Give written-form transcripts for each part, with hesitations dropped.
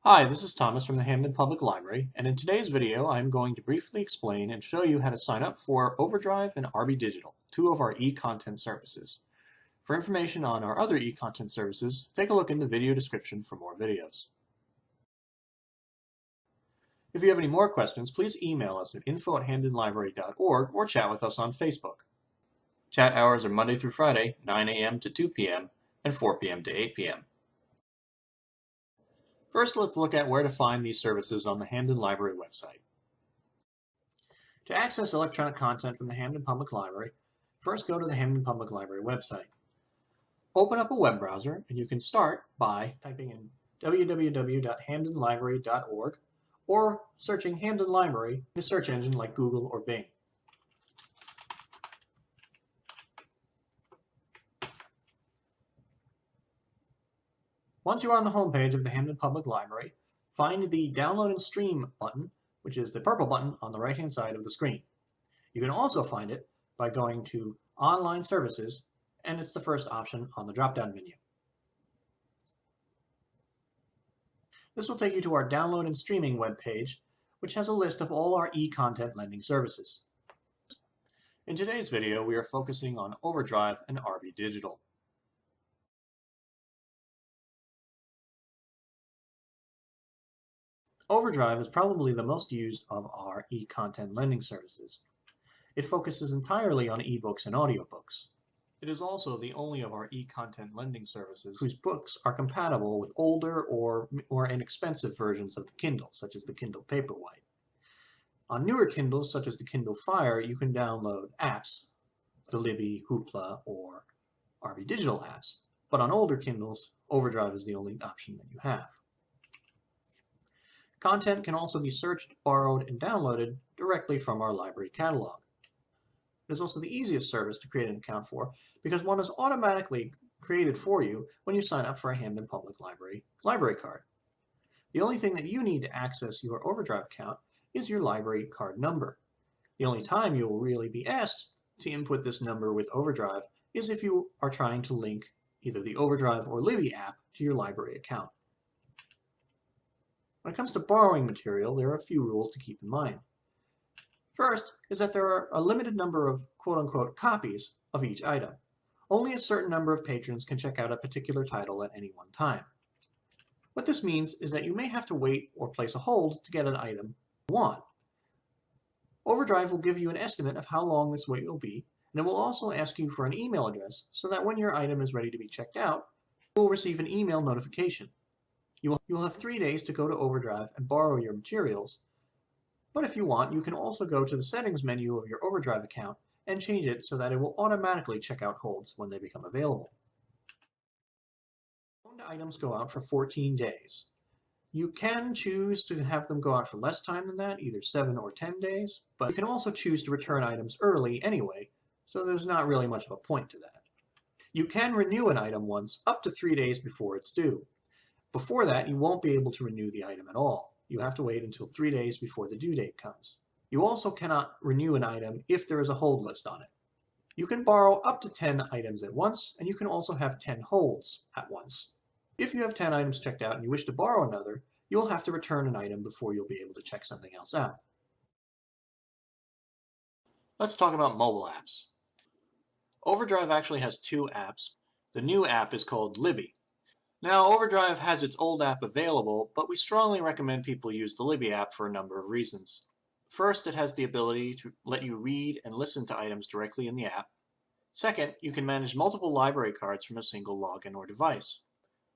Hi, this is Thomas from the Hamden Public Library, and in today's video I'm going to briefly explain and show you how to sign up for Overdrive and RBDigital, two of our e-content services. For information on our other e-content services, take a look in the video description for more videos. If you have any more questions, please email us at info@hamdenlibrary.org or chat with us on Facebook. Chat hours are Monday through Friday, 9 a.m. to 2 p.m. and 4 p.m. to 8 p.m. First, let's look at where to find these services on the Hamden Library website. To access electronic content from the Hamden Public Library, first go to the Hamden Public Library website. Open up a web browser, and you can start by typing in www.hamdenlibrary.org or searching Hamden Library in a search engine like Google or Bing. Once you are on the home page of the Hamden Public Library, find the Download and Stream button, which is the purple button on the right-hand side of the screen. You can also find it by going to Online Services, and it's the first option on the drop-down menu. This will take you to our Download and Streaming webpage, which has a list of all our e-content lending services. In today's video, we are focusing on Overdrive and RBDigital. Overdrive is probably the most used of our e-content lending services. It focuses entirely on ebooks and audiobooks. It is also the only of our e-content lending services whose books are compatible with older or more inexpensive versions of the Kindle, such as the Kindle Paperwhite. On newer Kindles, such as the Kindle Fire, you can download apps, the Libby, Hoopla, or RBDigital apps. But on older Kindles, Overdrive is the only option that you have. Content can also be searched, borrowed, and downloaded directly from our library catalog. It is also the easiest service to create an account for because one is automatically created for you when you sign up for a Hamden Public Library library card. The only thing that you need to access your Overdrive account is your library card number. The only time you will really be asked to input this number with Overdrive is if you are trying to link either the Overdrive or Libby app to your library account. When it comes to borrowing material, there are a few rules to keep in mind. First is that there are a limited number of quote-unquote copies of each item. Only a certain number of patrons can check out a particular title at any one time. What this means is that you may have to wait or place a hold to get an item you want. Overdrive will give you an estimate of how long this wait will be, and it will also ask you for an email address so that when your item is ready to be checked out, you will receive an email notification. You will have 3 days to go to Overdrive and borrow your materials, but if you want, you can also go to the settings menu of your Overdrive account and change it so that it will automatically check out holds when they become available. Owned items go out for 14 days. You can choose to have them go out for less time than that, either 7 or 10 days, but you can also choose to return items early anyway, so there's not really much of a point to that. You can renew an item once up to 3 days before it's due. Before that, you won't be able to renew the item at all. You have to wait until 3 days before the due date comes. You also cannot renew an item if there is a hold list on it. You can borrow up to 10 items at once, and you can also have 10 holds at once. If you have 10 items checked out and you wish to borrow another, you will have to return an item before you'll be able to check something else out. Let's talk about mobile apps. Overdrive actually has two apps. The new app is called Libby. Now, Overdrive has its old app available, but we strongly recommend people use the Libby app for a number of reasons. First, it has the ability to let you read and listen to items directly in the app. Second, you can manage multiple library cards from a single login or device.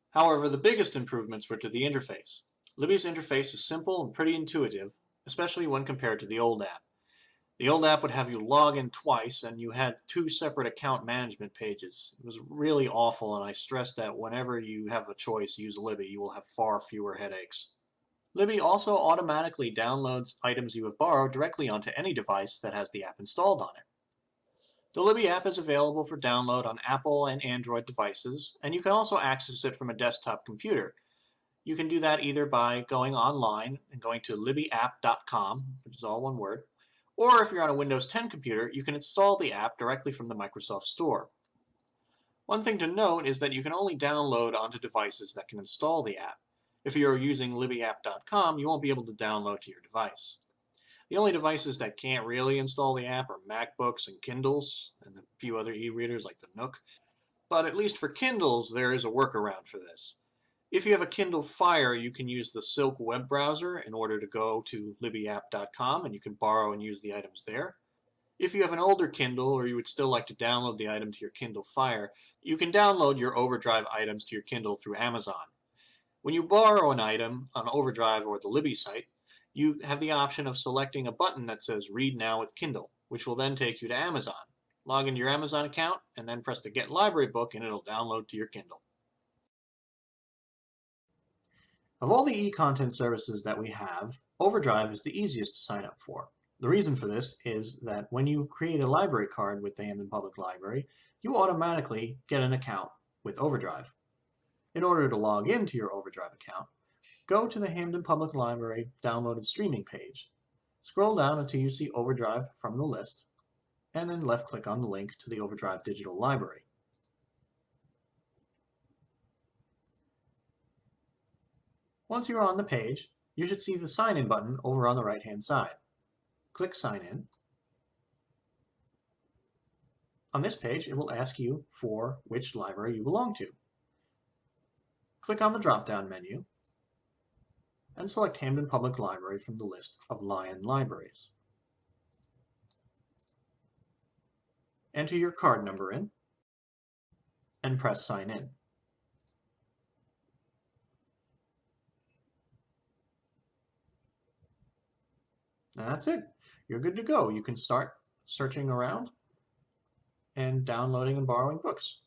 However, the biggest improvements were to the interface. Libby's interface is simple and pretty intuitive, especially when compared to the old app. The old app would have you log in twice, and you had 2 separate account management pages. It was really awful, and I stress that whenever you have a choice, use Libby, you will have far fewer headaches. Libby also automatically downloads items you have borrowed directly onto any device that has the app installed on it. The Libby app is available for download on Apple and Android devices, and you can also access it from a desktop computer. You can do that either by going online and going to libbyapp.com, which is all one word, or if you're on a Windows 10 computer, you can install the app directly from the Microsoft Store. One thing to note is that you can only download onto devices that can install the app. If you're using libbyapp.com, you won't be able to download to your device. The only devices that can't really install the app are MacBooks and Kindles, and a few other e-readers like the Nook. But at least for Kindles, there is a workaround for this. If you have a Kindle Fire, you can use the Silk web browser in order to go to libbyapp.com, and you can borrow and use the items there. If you have an older Kindle, or you would still like to download the item to your Kindle Fire, you can download your Overdrive items to your Kindle through Amazon. When you borrow an item on Overdrive or the Libby site, you have the option of selecting a button that says Read Now with Kindle, which will then take you to Amazon. Log into your Amazon account, and then press the Get Library Book, and it'll download to your Kindle. Of all the e-content services that we have, Overdrive is the easiest to sign up for. The reason for this is that when you create a library card with the Hamden Public Library, you automatically get an account with Overdrive. In order to log into your Overdrive account, go to the Hamden Public Library downloaded streaming page. Scroll down until you see Overdrive from the list, and then left-click on the link to the Overdrive Digital Library. Once you're on the page, you should see the Sign In button over on the right-hand side. Click Sign In. On this page, it will ask you for which library you belong to. Click on the drop-down menu and select Hamden Public Library from the list of Lion libraries. Enter your card number in and press Sign In. And that's it. You're good to go. You can start searching around and downloading and borrowing books.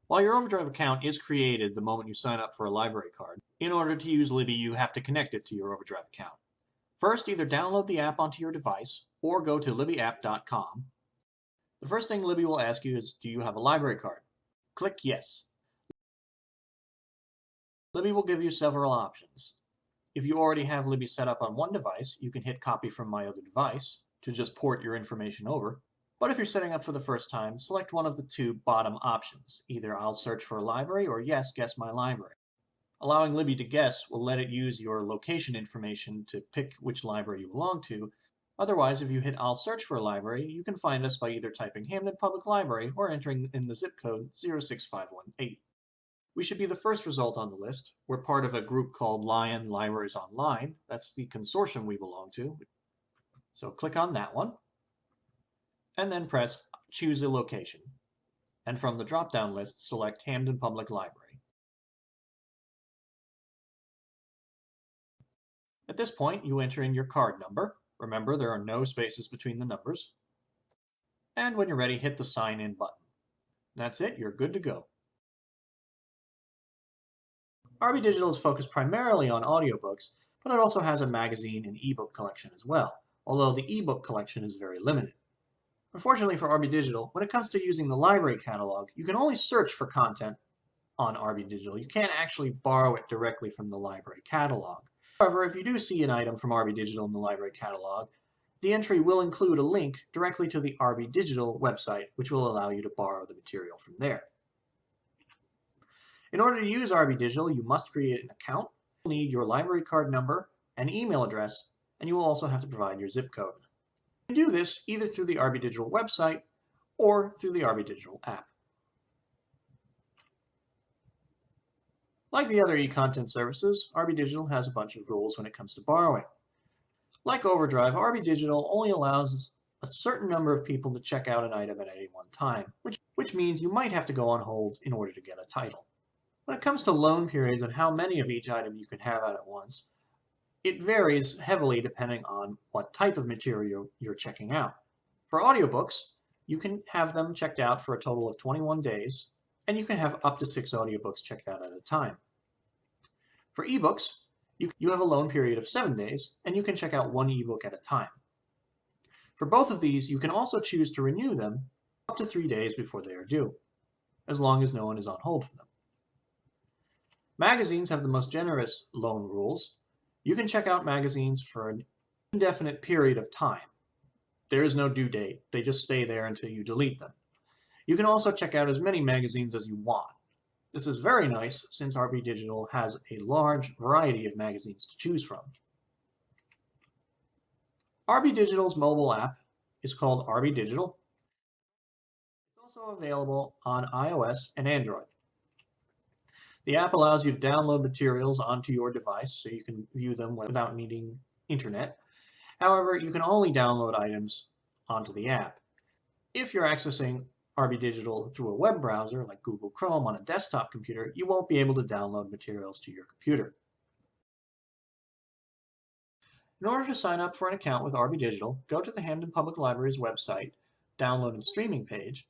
While your Overdrive account is created the moment you sign up for a library card, in order to use Libby, you have to connect it to your Overdrive account. First, either download the app onto your device or go to libbyapp.com. The first thing Libby will ask you is, do you have a library card? Click Yes. Libby will give you several options. If you already have Libby set up on one device, you can hit Copy from My Other Device to just port your information over. But if you're setting up for the first time, select one of the two bottom options. Either I'll search for a library or Yes, guess my library. Allowing Libby to guess will let it use your location information to pick which library you belong to. Otherwise, if you hit I'll search for a library, you can find us by either typing Hamden Public Library or entering in the zip code 06518. We should be the first result on the list. We're part of a group called Lion Libraries Online. That's the consortium we belong to. So click on that one, and then press Choose a Location. And from the drop-down list, select Hamden Public Library. At this point, you enter in your card number. Remember, there are no spaces between the numbers. And when you're ready, hit the Sign In button. That's it, you're good to go. RBDigital is focused primarily on audiobooks, but it also has a magazine and ebook collection as well, although the ebook collection is very limited. Unfortunately for RBDigital, when it comes to using the library catalog, you can only search for content on RBDigital. You can't actually borrow it directly from the library catalog. However, if you do see an item from RBDigital in the library catalog, the entry will include a link directly to the RBDigital website, which will allow you to borrow the material from there. In order to use RBDigital, you must create an account. You'll need your library card number and email address, and you will also have to provide your zip code. You can do this either through the RBDigital website or through the RBDigital app. Like the other e-content services, RBDigital has a bunch of rules when it comes to borrowing. Like Overdrive, RBDigital only allows a certain number of people to check out an item at any one time, which means you might have to go on hold in order to get a title. When it comes to loan periods and how many of each item you can have out at once, it varies heavily depending on what type of material you're checking out. For audiobooks, you can have them checked out for a total of 21 days, and you can have up to 6 audiobooks checked out at a time. For ebooks, you have a loan period of 7 days, and you can check out 1 ebook at a time. For both of these, you can also choose to renew them up to 3 days before they are due, as long as no one is on hold for them. Magazines have the most generous loan rules. You can check out magazines for an indefinite period of time. There is no due date. They just stay there until you delete them. You can also check out as many magazines as you want. This is very nice since RBDigital has a large variety of magazines to choose from. RBDigital's mobile app is called RBDigital. It's also available on iOS and Android. The app allows you to download materials onto your device so you can view them without needing internet. However, you can only download items onto the app. If you're accessing RBDigital through a web browser like Google Chrome on a desktop computer, you won't be able to download materials to your computer. In order to sign up for an account with RBDigital, go to the Hamden Public Library's website, download and streaming page,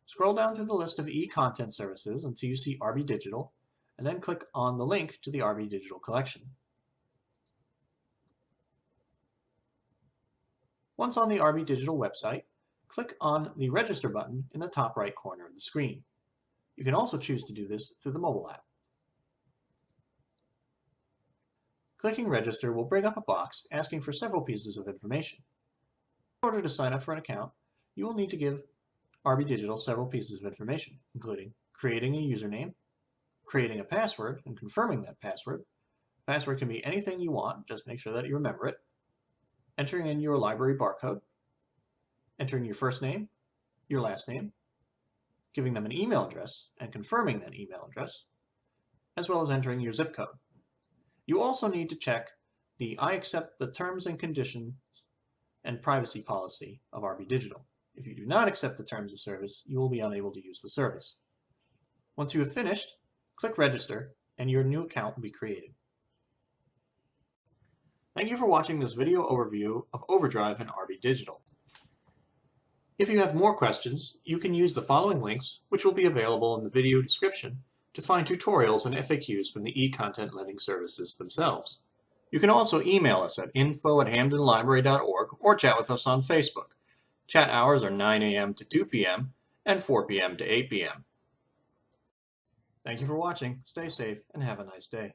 scroll down through the list of e-content services until you see RBDigital, and then click on the link to the RBDigital collection. Once on the RBDigital website, click on the Register button in the top right corner of the screen. You can also choose to do this through the mobile app. Clicking Register will bring up a box asking for several pieces of information. In order to sign up for an account, you will need to give RBDigital several pieces of information, including creating a username, creating a password and confirming that password. Password can be anything you want, just make sure that you remember it. Entering in your library barcode, entering your first name, your last name, giving them an email address and confirming that email address, as well as entering your zip code. You also need to check the I accept the terms and conditions and privacy policy of RBDigital. If you do not accept the terms of service, you will be unable to use the service. Once you have finished, click Register and your new account will be created. Thank you for watching this video overview of Overdrive and RBDigital. If you have more questions, you can use the following links, which will be available in the video description, to find tutorials and FAQs from the e-content lending services themselves. You can also email us at info@hamdenlibrary.org or chat with us on Facebook. Chat hours are 9 a.m. to 2 p.m. and 4 p.m. to 8 p.m. Thank you for watching, stay safe, and have a nice day.